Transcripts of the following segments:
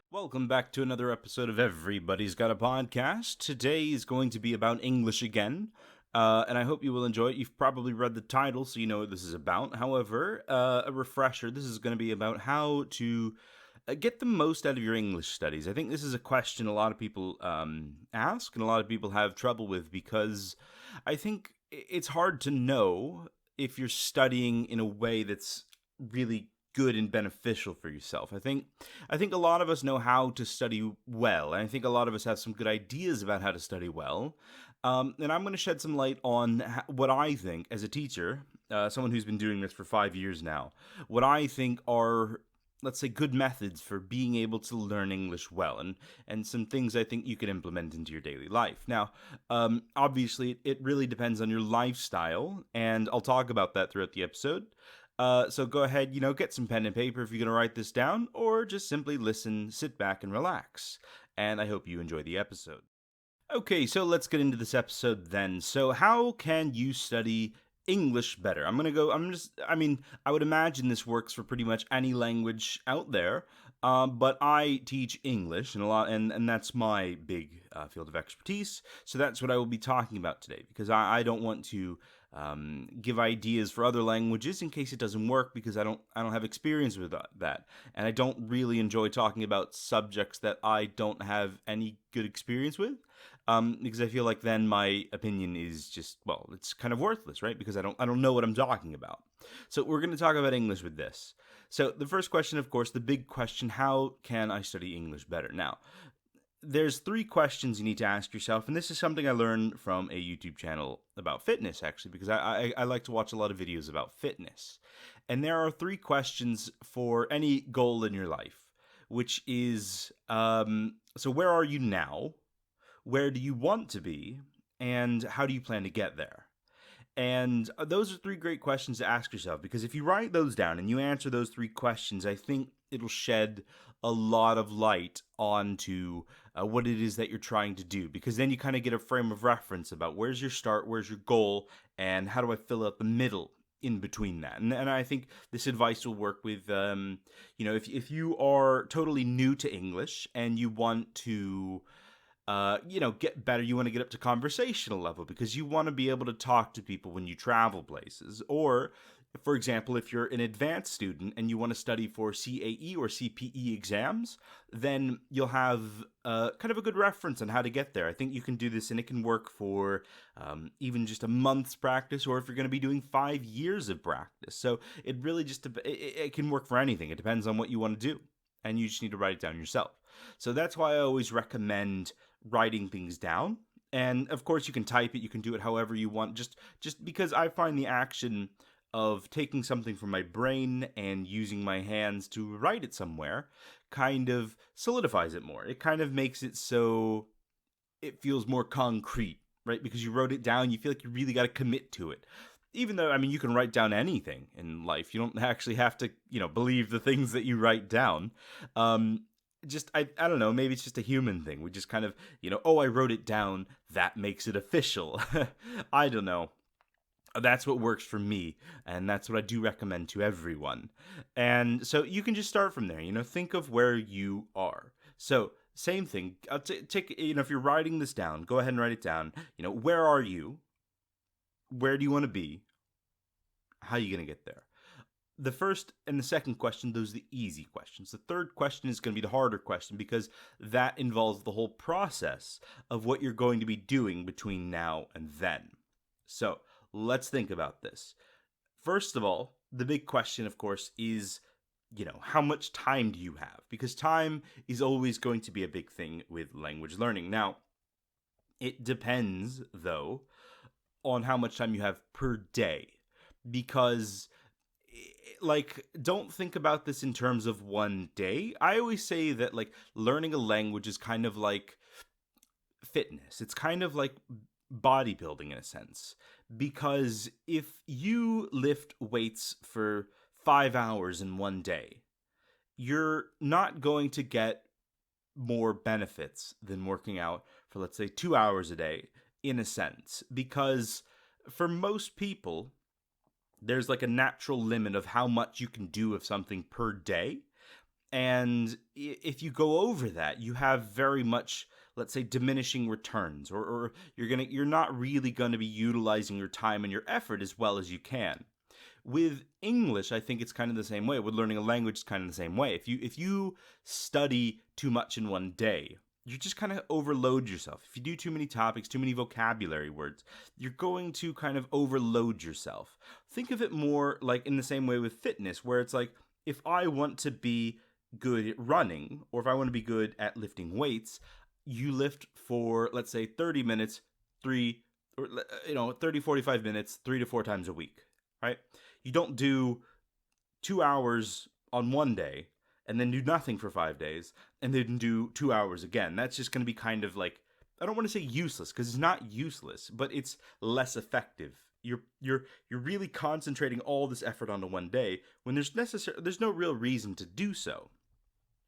Welcome back to another episode of Everybody's Got a Podcast. Today is going to be about English again, and I hope you will enjoy it. You've probably read the title, so you know what this is about. However, a refresher, this is going to be about how to get the most out of your English studies. I think this is a question a lot of people ask, and a lot of people have trouble with because I think it's hard to know if you're studying in a way that's really good and beneficial for yourself. I think a lot of us know how to study well, and I think a lot of us have some good ideas about how to study well. And I'm going to shed some light on what I think as a teacher, someone who's been doing this for 5 years now, what I think are, let's say, good methods for being able to learn English well, and some things I think you can implement into your daily life. Now, obviously, it really depends on your lifestyle, and I'll talk about that throughout the episode. So go ahead, get some pen and paper if you're going to write this down, or just simply listen, sit back, and relax. And I hope you enjoy the episode. Okay, so let's get into this episode then. So, how can you study English better? I would imagine this works for pretty much any language out there. But I teach English and that's my big field of expertise. So that's what I will be talking about today because I don't want to give ideas for other languages in case it doesn't work because I don't have experience with that, and I don't really enjoy talking about subjects that I don't have any good experience with. Because I feel like then my opinion is just, well, it's kind of worthless, right? Because I don't know what I'm talking about. So we're going to talk about English with this. So the first question, of course, the big question: how can I study English better? Now, there's three questions you need to ask yourself, and this is something I learned from a YouTube channel about fitness, actually, because I like to watch a lot of videos about fitness. And there are three questions for any goal in your life, which is so where are you now? Where do you want to be? And how do you plan to get there? And those are three great questions to ask yourself because if you write those down and you answer those three questions, I think it'll shed a lot of light onto what it is that you're trying to do because then you kind of get a frame of reference about where's your start, where's your goal, and how do I fill out the middle in between that. And I think this advice will work with, if you are totally new to English and you want to get better. You want to get up to conversational level because you want to be able to talk to people when you travel places. Or, for example, if you're an advanced student and you want to study for CAE or CPE exams, then you'll have kind of a good reference on how to get there. I think you can do this and it can work for even just a month's practice, or if you're going to be doing 5 years of practice. So it really it can work for anything. It depends on what you want to do. And you just need to write it down yourself. So that's why I always recommend writing things down. And of course you can type it, you can do it however you want, just because I find the action of taking something from my brain and using my hands to write it somewhere kind of solidifies it more. It kind of makes it so it feels more concrete, right? Because you wrote it down, you feel like you really got to commit to it. Even though, I mean, you can write down anything in life. You don't actually have to, believe the things that you write down. I don't know, maybe it's just a human thing. We just kind of, oh, I wrote it down, that makes it official. I don't know. That's what works for me, and that's what I do recommend to everyone. And so you can just start from there, think of where you are. So, same thing, take, if you're writing this down, go ahead and write it down. Where are you? Where do you want to be? How are you going to get there? The first and the second question, those are the easy questions. The third question is going to be the harder question because that involves the whole process of what you're going to be doing between now and then. So let's think about this. First of all, the big question, of course, is, how much time do you have? Because time is always going to be a big thing with language learning. Now, it depends, though, on how much time you have per day. Because don't think about this in terms of one day. I always say that learning a language is kind of like fitness. It's kind of like bodybuilding in a sense, because if you lift weights for 5 hours in one day, you're not going to get more benefits than working out for, let's say, 2 hours a day in a sense, because for most people there's a natural limit of how much you can do of something per day. And if you go over that, you have very much, let's say, diminishing returns, or you're not really going to be utilizing your time and your effort as well as you can. With English, I think it's kind of the same way. With learning a language, it's kind of the same way. If you study too much in one day, you just kind of overload yourself. If you do too many topics, too many vocabulary words, you're going to kind of overload yourself. Think of it more like in the same way with fitness, where it's like, if I want to be good at running, or if I want to be good at lifting weights, you lift for, let's say, 30 minutes, 30, 45 minutes, 3 to 4 times a week, right? You don't do 2 hours on one day and then do nothing for 5 days and then do 2 hours again. That's just going to be kind of like, I don't want to say useless, because it's not useless, but it's less effective. You're really concentrating all this effort onto one day when there's no real reason to do so.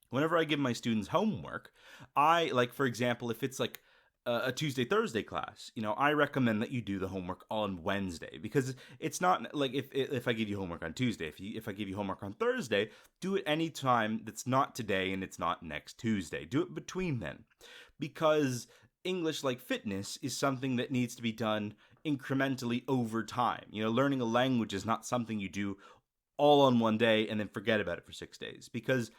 Whenever I give my students homework, I, like, for example, if it's like a Tuesday Thursday class, I recommend that you do the homework on Wednesday, because it's not like if I give you homework on Tuesday, if I give you homework on Thursday, do it any time that's not today and it's not next Tuesday. Do it between then, because English, like fitness, is something that needs to be done incrementally over time. Learning a language is not something you do all on one day and then forget about it for 6 days, because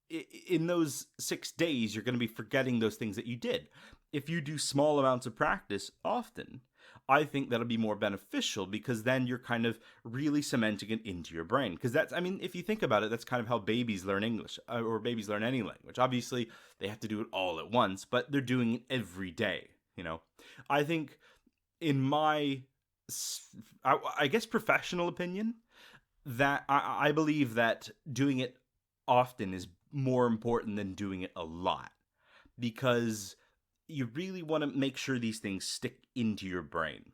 in those 6 days, you're going to be forgetting those things that you did. If you do small amounts of practice often, I think that'll be more beneficial, because then you're kind of really cementing it into your brain. Because if you think about it, that's kind of how babies learn English, or babies learn any language. Obviously, they have to do it all at once, but they're doing it every day. I think, in my, I guess, professional opinion, that I believe that doing it often is more important than doing it a lot, because you really want to make sure these things stick into your brain.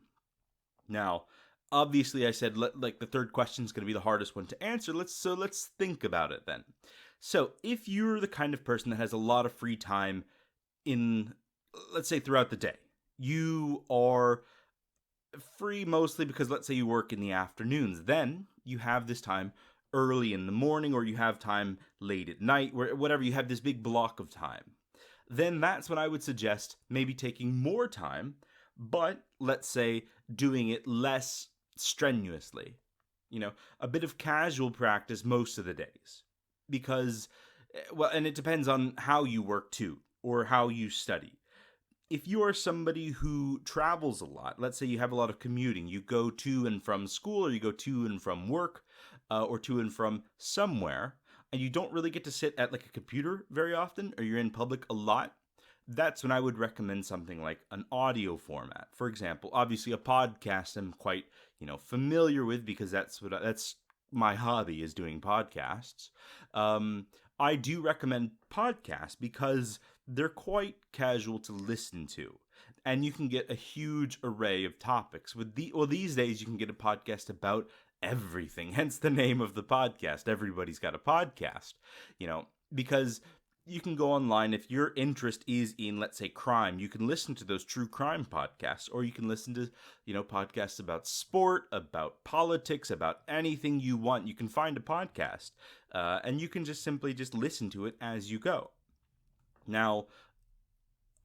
Now, obviously, I said like the third question is going to be the hardest one to answer. Let's think about it then. So, if you're the kind of person that has a lot of free time in, let's say, throughout the day, you are free mostly because, let's say, you work in the afternoons, then you have this time early in the morning, or you have time late at night, whatever, you have this big block of time. Then that's when I would suggest maybe taking more time, but let's say doing it less strenuously. A bit of casual practice most of the days. Because, well, and it depends on how you work too, or how you study. If you are somebody who travels a lot, let's say you have a lot of commuting, you go to and from school, or you go to and from work, or to and from somewhere, and you don't really get to sit at like a computer very often, or you're in public a lot, that's when I would recommend something like an audio format. For example, obviously a podcast I'm quite, familiar with, because that's my hobby, is doing podcasts. I do recommend podcasts because they're quite casual to listen to, and you can get a huge array of topics. These days you can get a podcast about everything, hence the name of the podcast. Everybody's got a podcast, because you can go online. If your interest is in, let's say, crime, you can listen to those true crime podcasts, or you can listen to, podcasts about sport, about politics, about anything you want. You can find a podcast, and you can just simply listen to it as you go. Now,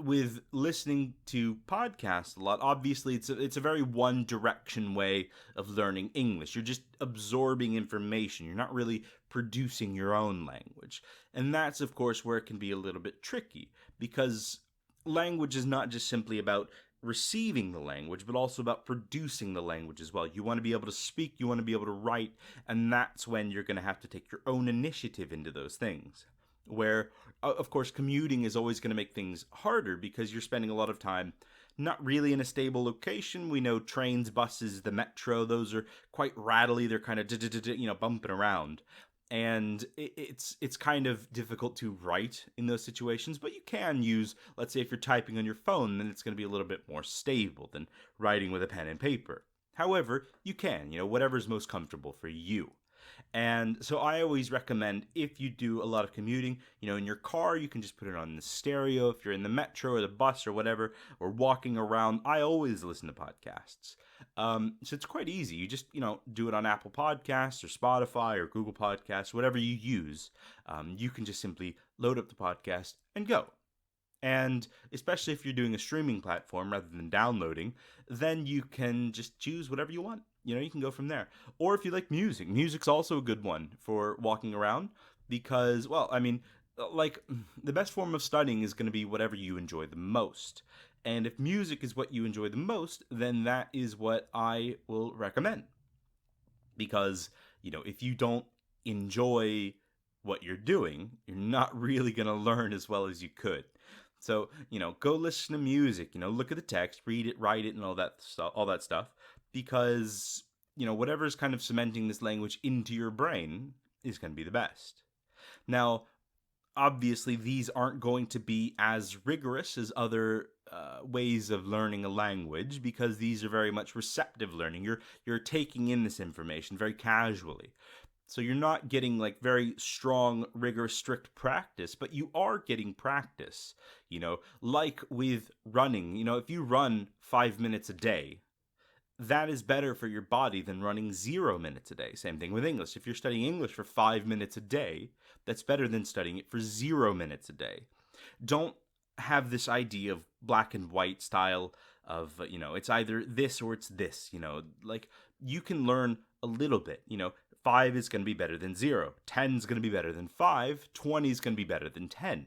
with listening to podcasts a lot, obviously it's a very one direction way of learning English. You're just absorbing information. You're not really producing your own language. And that's, of course, where it can be a little bit tricky, because language is not just simply about receiving the language, but also about producing the language as well. You want to be able to speak, you want to be able to write, and that's when you're going to have to take your own initiative into those things. Where, of course, commuting is always going to make things harder, because you're spending a lot of time not really in a stable location. We know trains, buses, the metro, those are quite rattly. They're kind of bumping around. And it's kind of difficult to write in those situations, but you can use, let's say if you're typing on your phone, then it's going to be a little bit more stable than writing with a pen and paper. However, you can, whatever's most comfortable for you. And so I always recommend, if you do a lot of commuting, in your car, you can just put it on the stereo. If you're in the metro or the bus or whatever, or walking around, I always listen to podcasts. So it's quite easy. You just, do it on Apple Podcasts or Spotify or Google Podcasts, whatever you use. You can just simply load up the podcast and go. And especially if you're doing a streaming platform rather than downloading, then you can just choose whatever you want. You can go from there. Or if you like music, music's also a good one for walking around because, well, I mean, like the best form of studying is going to be whatever you enjoy the most. And if music is what you enjoy the most, then that is what I will recommend. Because, if you don't enjoy what you're doing, you're not really going to learn as well as you could. So, go listen to music, look at the text, read it, write it, and all that stuff, because, whatever's kind of cementing this language into your brain is going to be the best. Now, obviously, these aren't going to be as rigorous as other ways of learning a language, because these are very much receptive learning. You're taking in this information very casually. So you're not getting like very strong, rigorous, strict practice, but you are getting practice, like with running. If you run 5 minutes a day, that is better for your body than running 0 minutes a day. Same thing with English. If you're studying English for 5 minutes a day, that's better than studying it for 0 minutes a day. Don't have this idea of black and white style of, it's either this or it's this, like you can learn a little bit, 5 is going to be better than 0. 10 is going to be better than 5. 20 is going to be better than 10.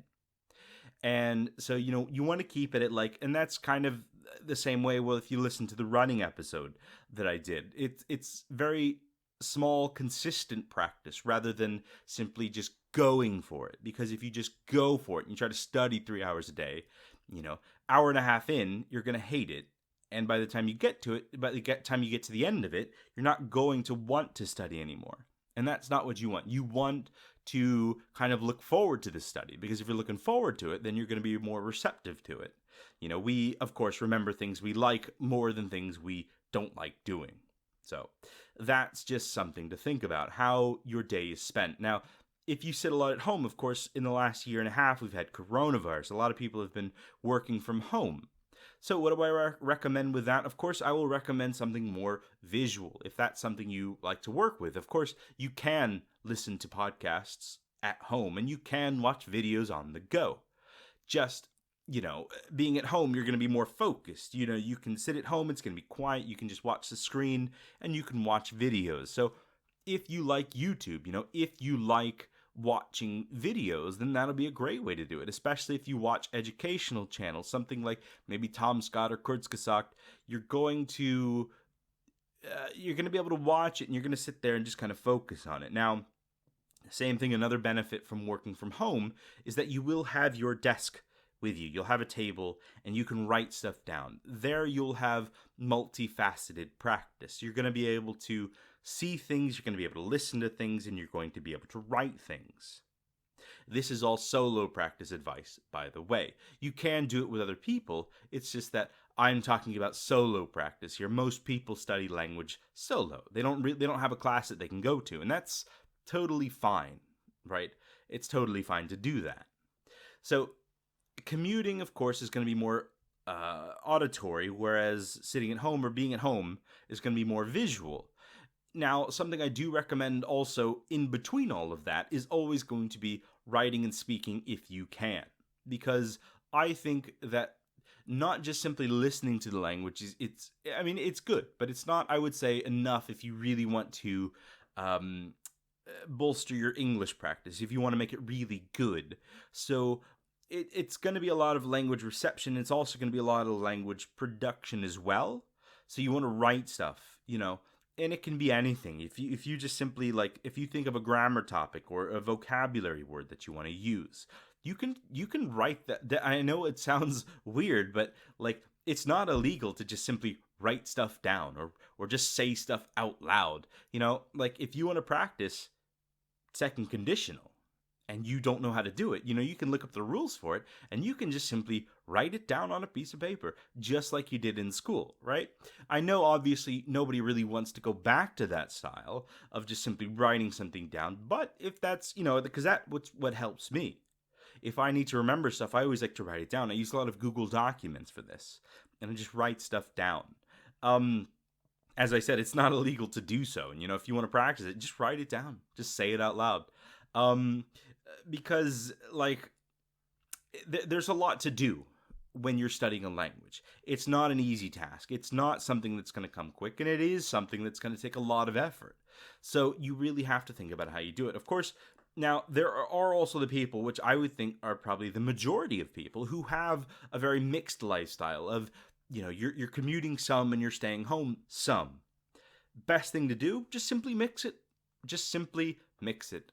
And so, you want to keep it at and that's kind of the same way, well, if you listen to the running episode that I did, it's very small, consistent practice rather than simply just going for it. Because if you just go for it and you try to study 3 hours a day, hour and a half in, you're going to hate it. And by the time you get to it, by the time you get to the end of it, you're not going to want to study anymore. And that's not what you want. You want to kind of look forward to this study, because if you're looking forward to it, then you're going to be more receptive to it. We, of course, remember things we like more than things we don't like doing. So that's just something to think about, how your day is spent. Now, if you sit a lot at home, of course, in the last year and a half, we've had coronavirus. A lot of people have been working from home. So what do I recommend with that? Of course, I will recommend something more visual. If that's something you like to work with, of course, you can listen to podcasts at home and you can watch videos on the go. Just, being at home, you're going to be more focused. You can sit at home, it's going to be quiet. You can just watch the screen and you can watch videos. So if you like YouTube, if you like watching videos, then that'll be a great way to do it, especially if you watch educational channels, something like maybe Tom Scott or Kurzgesagt. You're going to be able to watch it and you're going to sit there and just kind of focus on it. Now, same thing, another benefit from working from home is that you will have your desk with you. You'll have a table and you can write stuff down. There you'll have multifaceted practice. You're going to be able to see things, you're going to be able to listen to things, and you're going to be able to write things. This is all solo practice advice, by the way. You can do it with other people. It's just that I'm talking about solo practice here. Most people study language solo. They don't have a class that they can go to, and that's totally fine, right? It's totally fine to do that. So commuting, of course, is going to be more auditory, whereas sitting at home or being at home is going to be more visual. Now, something I do recommend also in between all of that is always going to be writing and speaking if you can. Because I think that not just simply listening to the language, it's good, but it's not, I would say, enough if you really want to bolster your English practice, if you want to make it really good. So it's going to be a lot of language reception. It's also going to be a lot of language production as well. So you want to write stuff, and it can be anything. If you just simply, if you think of a grammar topic or a vocabulary word that you want to use, you can write that. I know it sounds weird, but it's not illegal to just simply write stuff down or just say stuff out loud. If you want to practice second conditional, and you don't know how to do it, you can look up the rules for it and you can just simply write it down on a piece of paper, just like you did in school, right? I know obviously nobody really wants to go back to that style of just simply writing something down, but if that's, because that's what helps me. If I need to remember stuff, I always like to write it down. I use a lot of Google Documents for this, and I just write stuff down. Um, as I said, it's not illegal to do so. And, if you want to practice it, just write it down. Just say it out loud. Um, because, like, there's a lot to do when you're studying a language. It's not an easy task. It's not something that's going to come quick, and it is something that's going to take a lot of effort. So you really have to think about how you do it. Of course, now there are also the people, which I would think are probably the majority of people, who have a very mixed lifestyle of, you're commuting some and you're staying home some. Best thing to do, just simply mix it. Just simply mix it.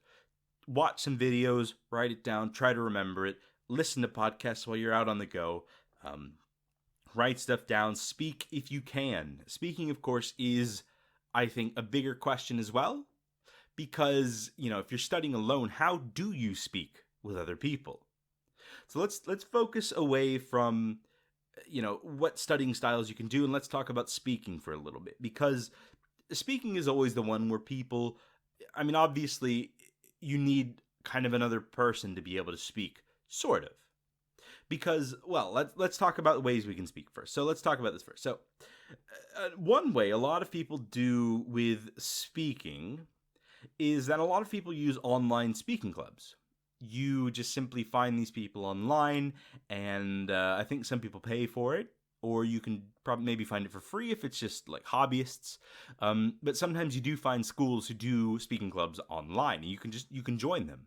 Watch some videos, write it down, try to remember it, listen to podcasts while you're out on the go, write stuff down, speak if you can. Speaking, of course, is, I think, a bigger question as well, because, if you're studying alone, how do you speak with other people? So let's focus away from, what studying styles you can do, and let's talk about speaking for a little bit, because speaking is always the one where people, obviously, you need kind of another person to be able to speak, sort of. Because, well, let's talk about ways we can speak first. So let's talk about this first. So, one way a lot of people do with speaking is that a lot of people use online speaking clubs. You just simply find these people online, and I think some people pay for it, or you can probably maybe find it for free if it's just like hobbyists. But sometimes you do find schools who do speaking clubs online, and you can join them.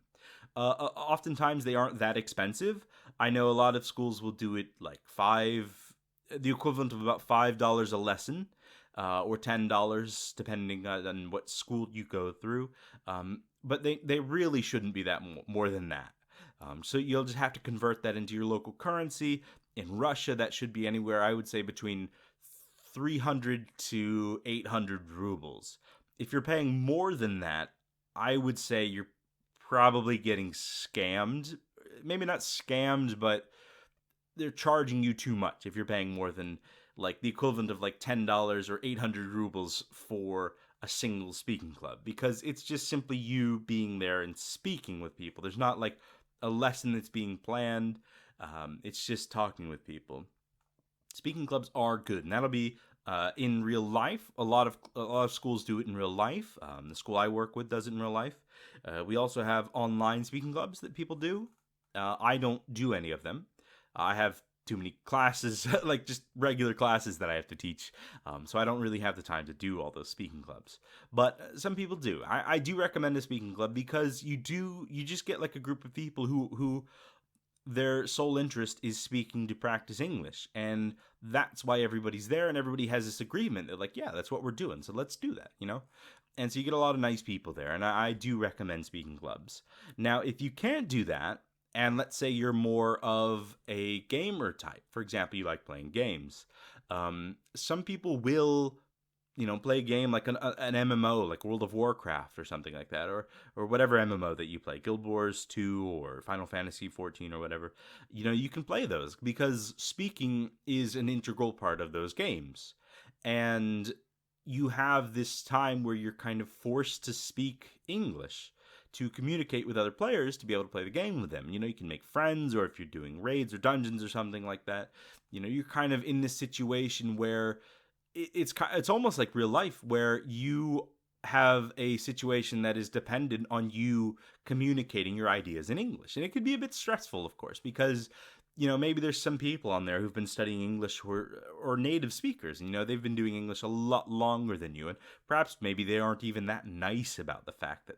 Oftentimes they aren't that expensive. I know a lot of schools will do it like the equivalent of about $5 a lesson, or $10 depending on what school you go through. But they really shouldn't be that more than that. So you'll just have to convert that into your local currency. In Russia, that should be anywhere, I would say, between 300 to 800 rubles. If you're paying more than that, I would say you're probably getting scammed. Maybe not scammed, but they're charging you too much if you're paying more than like the equivalent of like $10 or 800 rubles for a single speaking club, because it's just simply you being there and speaking with people. There's not like a lesson that's being planned. It's just talking with people. Speaking clubs are good, and that'll be in real life. A lot of schools do it in real life. The school I work with does it in real life. We also have online speaking clubs that people do. I don't do any of them. I have too many classes, like just regular classes that I have to teach. So I don't really have the time to do all those speaking clubs. But some people do. I do recommend a speaking club, because you just get like a group of people who their sole interest is speaking to practice English. And that's why everybody's there, and everybody has this agreement. They're like, yeah, that's what we're doing, so let's do that. And so you get a lot of nice people there, and I do recommend speaking clubs. Now, if you can't do that, and let's say you're more of a gamer type, for example, you like playing games, some people will play a game like an MMO, like World of Warcraft or something like that, or whatever MMO that you play, Guild Wars 2 or Final Fantasy 14 or whatever. You can play those because speaking is an integral part of those games. And you have this time where you're kind of forced to speak English to communicate with other players to be able to play the game with them. You can make friends, or if you're doing raids or dungeons or something like that, you're kind of in this situation where it's almost like real life, where you have a situation that is dependent on you communicating your ideas in English. And it could be a bit stressful, of course, because maybe there's some people on there who've been studying English or native speakers, and they've been doing English a lot longer than you, and perhaps maybe they aren't even that nice about the fact that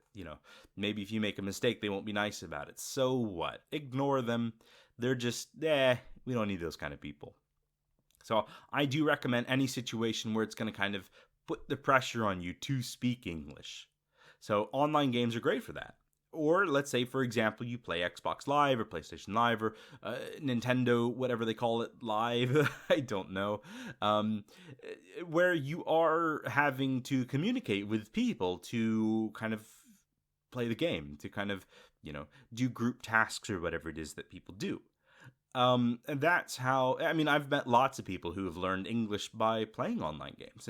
maybe if you make a mistake they won't be nice about it. So what? Ignore them. They're just we don't need those kind of people. So I do recommend any situation where it's going to kind of put the pressure on you to speak English. So online games are great for that. Or let's say, for example, you play Xbox Live or PlayStation Live or Nintendo, whatever they call it, Live, I don't know, where you are having to communicate with people to kind of play the game, to kind of, do group tasks or whatever it is that people do. And that's how, I mean, I've met lots of people who have learned English by playing online games.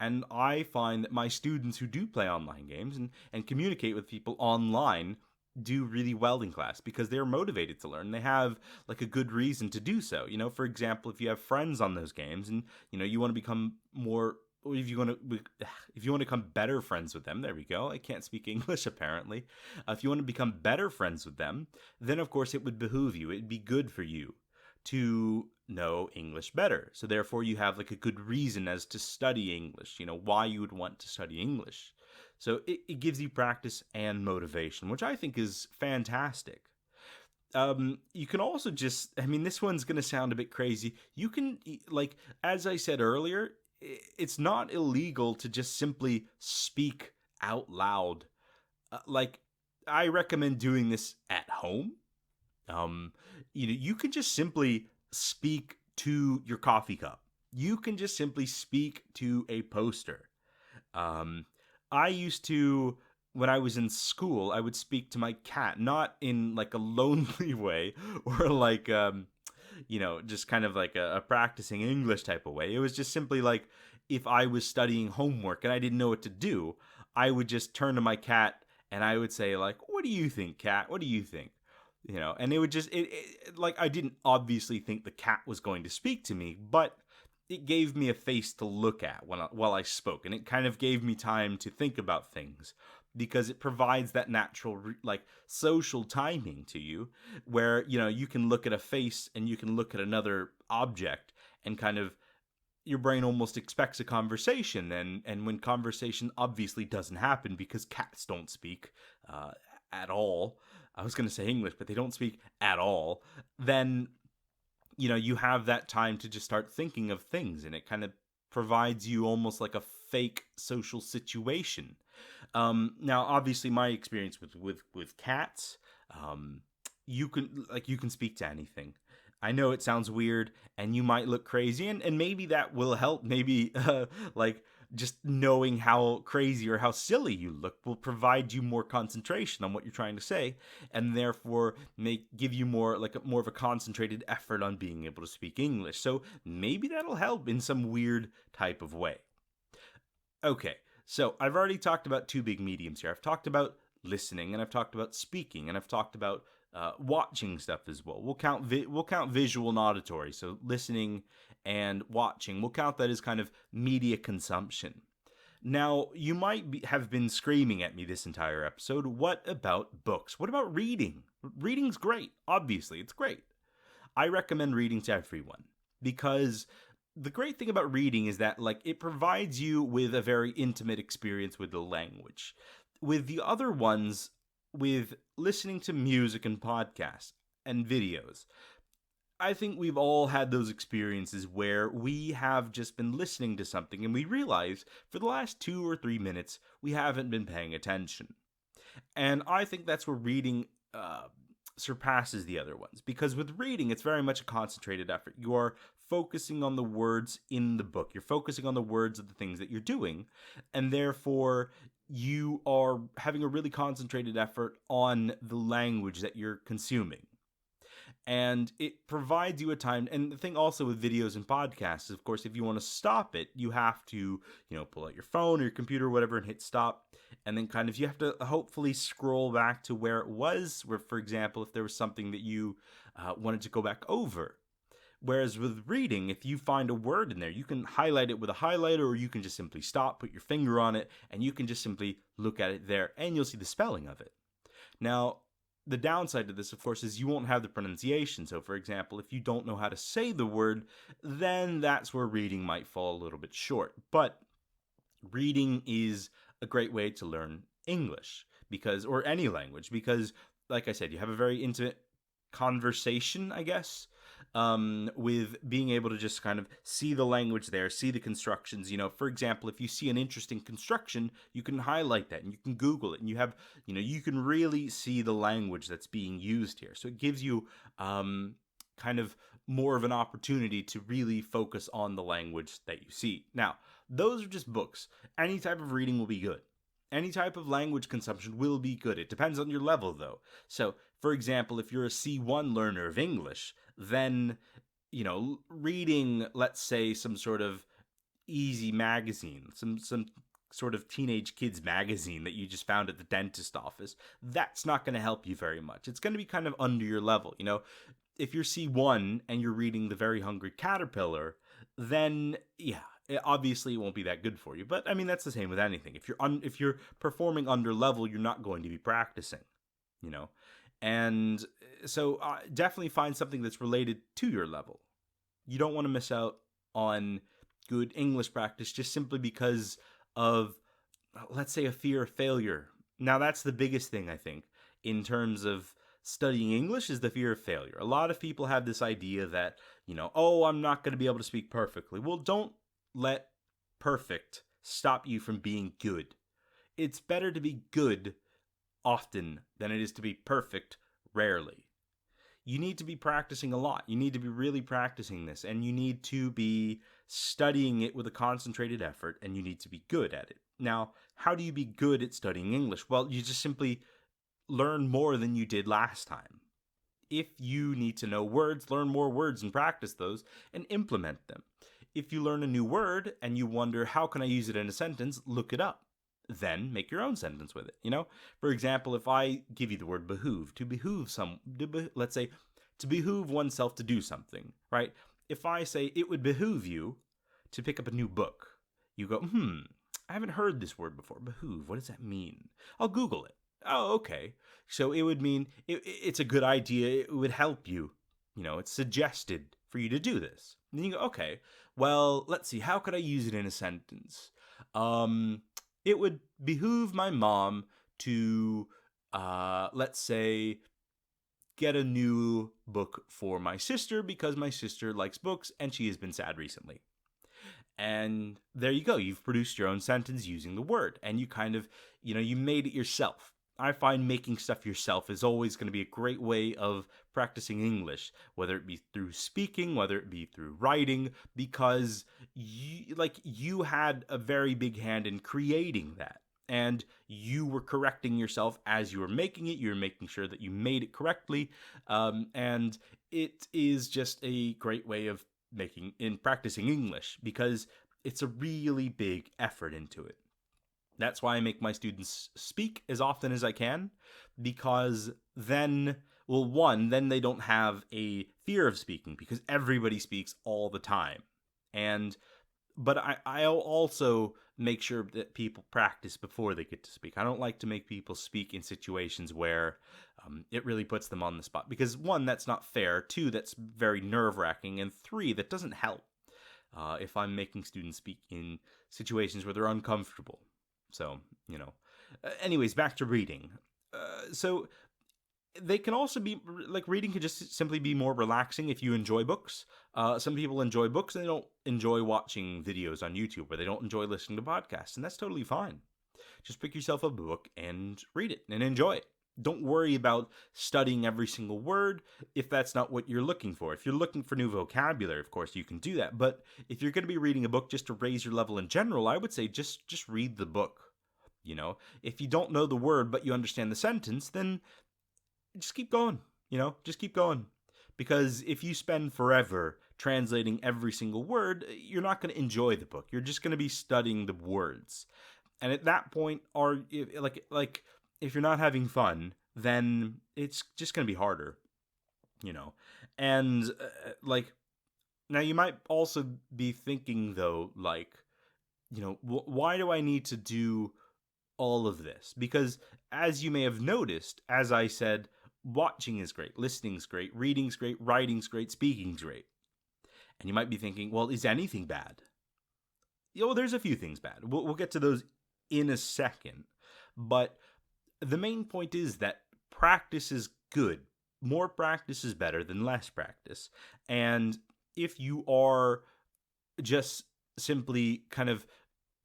And I find that my students who do play online games and communicate with people online do really well in class because they're motivated to learn. They have like a good reason to do so. For example, if you have friends on those games and, you want to become more, or if you want to become better friends with them, there we go. I can't speak English apparently. If you want to become better friends with them, then of course it would behoove you. It'd be good for you to know English better. So therefore you have like a good reason as to study English, why you would want to study English. So it gives you practice and motivation, which I think is fantastic. You can also just, I mean, this one's going to sound a bit crazy. You can, like, as I said earlier, it's not illegal to just simply speak out loud. Like, I recommend doing this at home. You can just simply speak to your coffee cup. You can just simply speak to a poster. I used to, when I was in school, I would speak to my cat, not in like a lonely way or like, just kind of like a practicing English type of way. It was just simply like if I was studying homework and I didn't know what to do, I would just turn to my cat and I would say like, "What do you think, cat? What do you think?" And it would just, like, I didn't obviously think the cat was going to speak to me, but it gave me a face to look at while I spoke, and it kind of gave me time to think about things because it provides that natural like social timing to you where you can look at a face and you can look at another object and kind of your brain almost expects a conversation, and when conversation obviously doesn't happen because cats don't speak at all. I was going to say English, but they don't speak at all. Then you have that time to just start thinking of things, and it kind of provides you almost like a fake social situation. Now, obviously, my experience with cats, you can speak to anything. I know it sounds weird, and you might look crazy, and maybe that will help. Maybe like just knowing how crazy or how silly you look will provide you more concentration on what you're trying to say, and therefore give you more of a concentrated effort on being able to speak English. So maybe that'll help in some weird type of way. Okay, so I've already talked about two big mediums here. I've talked about listening, and I've talked about speaking, and I've talked about watching stuff as well. We'll count visual and auditory, so listening and watching. We'll count that as kind of media consumption. Now, you might have been screaming at me this entire episode. What about books? What about reading? Reading's great. Obviously, it's great. I recommend reading to everyone because the great thing about reading is that it provides you with a very intimate experience with the language. With the other ones, with listening to music and podcasts and videos, I think we've all had those experiences where we have just been listening to something and we realize for the last 2 or 3 minutes we haven't been paying attention. And I think that's where reading surpasses the other ones, because with reading it's very much a concentrated effort. You are focusing on the words in the book, you're focusing on the words of the things that you're doing, and therefore you are having a really concentrated effort on the language that you're consuming. And it provides you a time. And the thing also with videos and podcasts is, of course, if you want to stop it, you have to, pull out your phone or your computer or whatever and hit stop. And then kind of you have to hopefully scroll back to where it was, where, for example, if there was something that you wanted to go back over. Whereas with reading, if you find a word in there, you can highlight it with a highlighter, or you can just simply stop, put your finger on it, and you can just simply look at it there, and you'll see the spelling of it. Now, the downside to this, of course, is you won't have the pronunciation. So, for example, if you don't know how to say the word, then that's where reading might fall a little bit short. But reading is a great way to learn English, or any language, because, like I said, you have a very intimate conversation, I guess, with being able to just kind of see the language there, see the constructions. For example, if you see an interesting construction, you can highlight that and you can Google it, and you have, you can really see the language that's being used here. So it gives you kind of more of an opportunity to really focus on the language that you see. Now, those are just books. Any type of reading will be good. Any type of language consumption will be good. It depends on your level, though. So, for example, if you're a C1 learner of English, then, reading, let's say, some sort of easy magazine, some sort of teenage kids magazine that you just found at the dentist office, that's not going to help you very much. It's going to be kind of under your level. If you're C1 and you're reading The Very Hungry Caterpillar, then yeah, obviously it won't be that good for you. But I mean, that's the same with anything. If you're performing under level, you're not going to be practicing, you know. And so definitely find something that's related to your level. You don't want to miss out on good English practice just simply because of, let's say, a fear of failure. Now, that's the biggest thing, I think, in terms of studying English, is the fear of failure. A lot of people have this idea that, oh, I'm not going to be able to speak perfectly. Well, don't let perfect stop you from being good. It's better to be good often than it is to be perfect rarely. You need to be practicing a lot. You need to be really practicing this, and you need to be studying it with a concentrated effort, and you need to be good at it. Now, how do you be good at studying English? Well, you just simply learn more than you did last time. If you need to know words, learn more words and practice those and implement them. If you learn a new word and you wonder, how can I use it in a sentence? Look it up. Then make your own sentence with it. For example, if I give you the word behoove, let's say, to behoove oneself to do something, right? If I say it would behoove you to pick up a new book, you go, I haven't heard this word before. Behoove, what does that mean? I'll Google it. Oh, okay. So it would mean it's a good idea. It would help you. It's suggested for you to do this. And then you go, okay, well, let's see. How could I use it in a sentence? It would behoove my mom to, let's say, get a new book for my sister because my sister likes books and she has been sad recently. And there you go. You've produced your own sentence using the word, and you kind of, you made it yourself. I find making stuff yourself is always going to be a great way of practicing English, whether it be through speaking, whether it be through writing, because you had a very big hand in creating that. And you were correcting yourself as you were making it. You were making sure that you made it correctly. And it is just a great way of practicing English, because it's a really big effort into it. That's why I make my students speak as often as I can, because then they don't have a fear of speaking, because everybody speaks all the time. But I'll also make sure that people practice before they get to speak. I don't like to make people speak in situations where it really puts them on the spot, because 1, that's not fair, 2, that's very nerve-wracking, and 3, that doesn't help if I'm making students speak in situations where they're uncomfortable. So, anyways, back to reading. So they can also be, reading can just simply be more relaxing if you enjoy books. Some people enjoy books and they don't enjoy watching videos on YouTube, or they don't enjoy listening to podcasts, and that's totally fine. Just pick yourself a book and read it and enjoy it. Don't worry about studying every single word if that's not what you're looking for. If you're looking for new vocabulary, of course, you can do that. But if you're going to be reading a book just to raise your level in general, I would say just read the book. If you don't know the word but you understand the sentence, then just keep going. Just keep going. Because if you spend forever translating every single word, you're not going to enjoy the book. You're just going to be studying the words. And at that point, if you're not having fun, then it's just going to be harder, And, now you might also be thinking, though, why do I need to do all of this? Because, as you may have noticed, as I said, watching is great, listening's great, reading's great, writing's great, speaking's great. And you might be thinking, well, is anything bad? There's a few things bad. We'll get to those in a second. But the main point is that practice is good. More practice is better than less practice. And if you are just simply kind of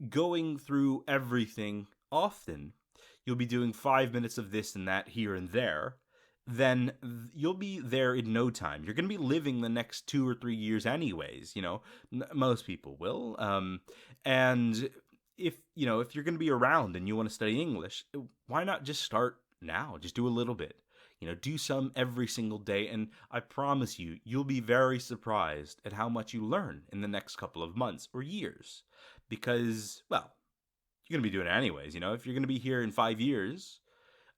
going through everything often, you'll be doing 5 minutes of this and that here and there, then you'll be there in no time. You're going to be living the next 2 or 3 years anyways, most people will. And if you're going to be around and you want to study English, why not just start now? Just do a little bit. Do some every single day, and I promise you, you'll be very surprised at how much you learn in the next couple of months or years. Because, well, you're going to be doing it anyways. If you're going to be here in 5 years,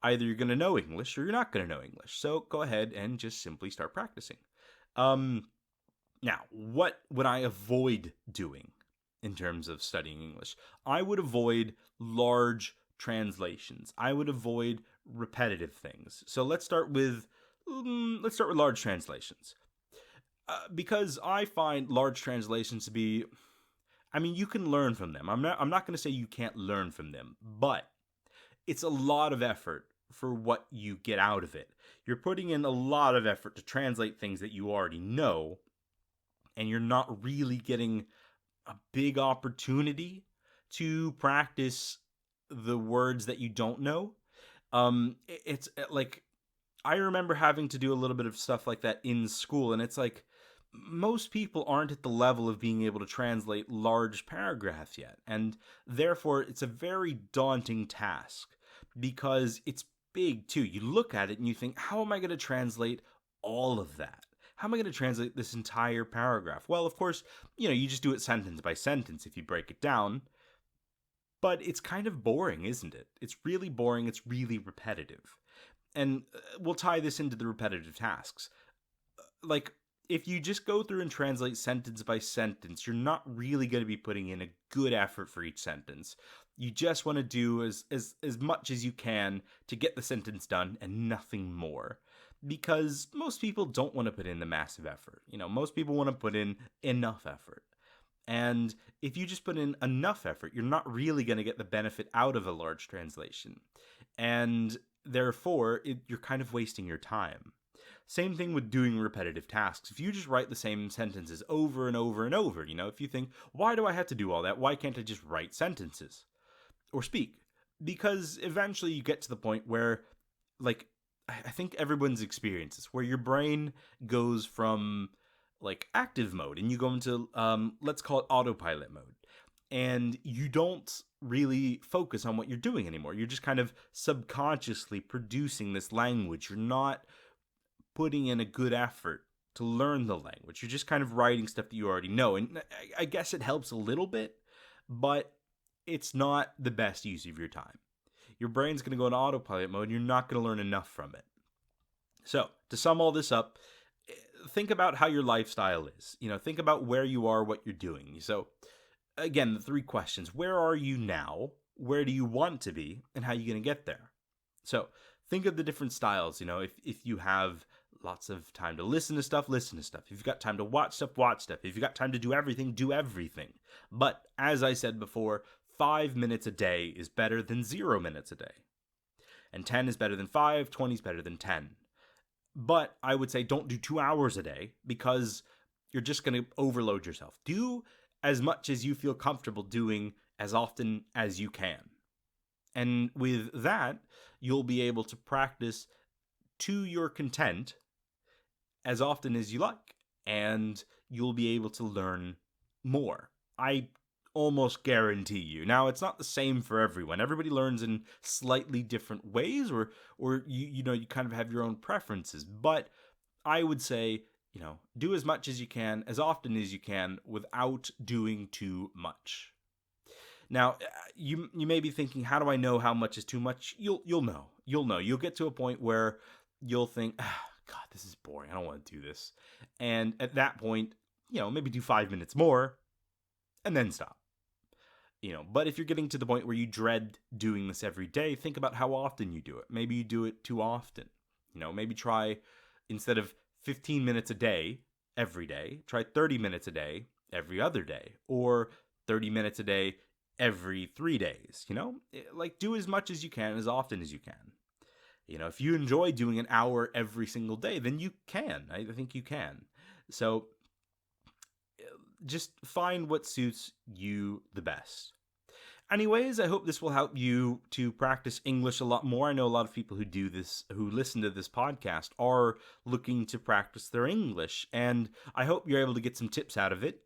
either you're going to know English or you're not going to know English. So go ahead and just simply start practicing. Now, what would I avoid doing in terms of studying English? I would avoid large translations. I would avoid repetitive things. So let's start with large translations. Because I find large translations to be, you can learn from them. I'm not going to say you can't learn from them, but it's a lot of effort for what you get out of it. You're putting in a lot of effort to translate things that you already know, and you're not really getting a big opportunity to practice the words that you don't know. It's like, I remember having to do a little bit of stuff like that in school, and it's like, most people aren't at the level of being able to translate large paragraphs yet, and therefore it's a very daunting task, because it's big too. You look at it and you think, how am I going to translate all of that? How am I going to translate this entire paragraph? Well, of course, you just do it sentence by sentence if you break it down. But it's kind of boring, isn't it? It's really boring. It's really repetitive. And we'll tie this into the repetitive tasks. Like, if you just go through and translate sentence by sentence, you're not really going to be putting in a good effort for each sentence. You just want to do as much as you can to get the sentence done and nothing more. Because most people don't want to put in the massive effort. Most people want to put in enough effort. And if you just put in enough effort, you're not really going to get the benefit out of a large translation. And therefore, you're kind of wasting your time. Same thing with doing repetitive tasks. If you just write the same sentences over and over and over, if you think, why do I have to do all that? Why can't I just write sentences or speak? Because eventually you get to the point where, like, I think everyone's experiences, where your brain goes from like active mode and you go into let's call it autopilot mode, and you don't really focus on what you're doing anymore. You're just kind of subconsciously producing this language. You're not putting in a good effort to learn the language. You're just kind of writing stuff that you already know, and I guess it helps a little bit, but it's not the best use of your time. Your brain's going to go into autopilot mode and you're not going to learn enough from it. So to sum all this up, think about how your lifestyle is. Think about where you are, what you're doing. So again, the 3 questions: where are you now? Where do you want to be? And how are you going to get there? So think of the different styles. If you have lots of time to listen to stuff, listen to stuff. If you've got time to watch stuff, watch stuff. If you've got time to do everything, do everything. But as I said before, 5 minutes a day is better than 0 minutes a day. And 10 is better than 5, 20 is better than 10. But I would say don't do 2 hours a day, because you're just going to overload yourself. Do as much as you feel comfortable doing as often as you can. And with that, you'll be able to practice to your content as often as you like. And you'll be able to learn more. I almost guarantee you. Now, it's not the same for everyone. Everybody learns in slightly different ways, or you kind of have your own preferences. But I would say, do as much as you can, as often as you can, without doing too much. Now, you may be thinking, how do I know how much is too much? You'll know. You'll get to a point where you'll think, God, this is boring. I don't want to do this. And at that point, maybe do 5 minutes more and then stop. But if you're getting to the point where you dread doing this every day, think about how often you do it. Maybe you do it too often. Maybe try, instead of 15 minutes a day every day, try 30 minutes a day every other day, or 30 minutes a day every 3 days. Like, do as much as you can, as often as you can. If you enjoy doing an hour every single day, then you can. I think you can. So just find what suits you the best. Anyways, I hope this will help you to practice English a lot more. I know a lot of people who listen to this podcast, are looking to practice their English, and I hope you're able to get some tips out of it.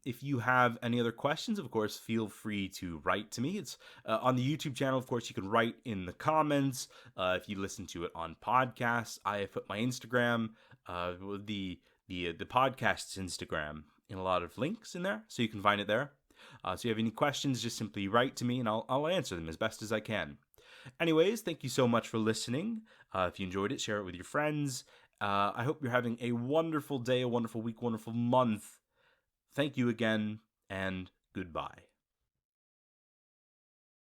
If you have any other questions, of course, feel free to write to me. It's on the YouTube channel, of course, you can write in the comments. If you listen to it on podcasts, I have put my Instagram, the podcast's Instagram, in a lot of links in there, so you can find it there. So if you have any questions, just simply write to me and I'll answer them as best as I can. Anyways, thank you so much for listening. If you enjoyed it, share it with your friends. I hope you're having a wonderful day, a wonderful week, wonderful month. Thank you again, and goodbye.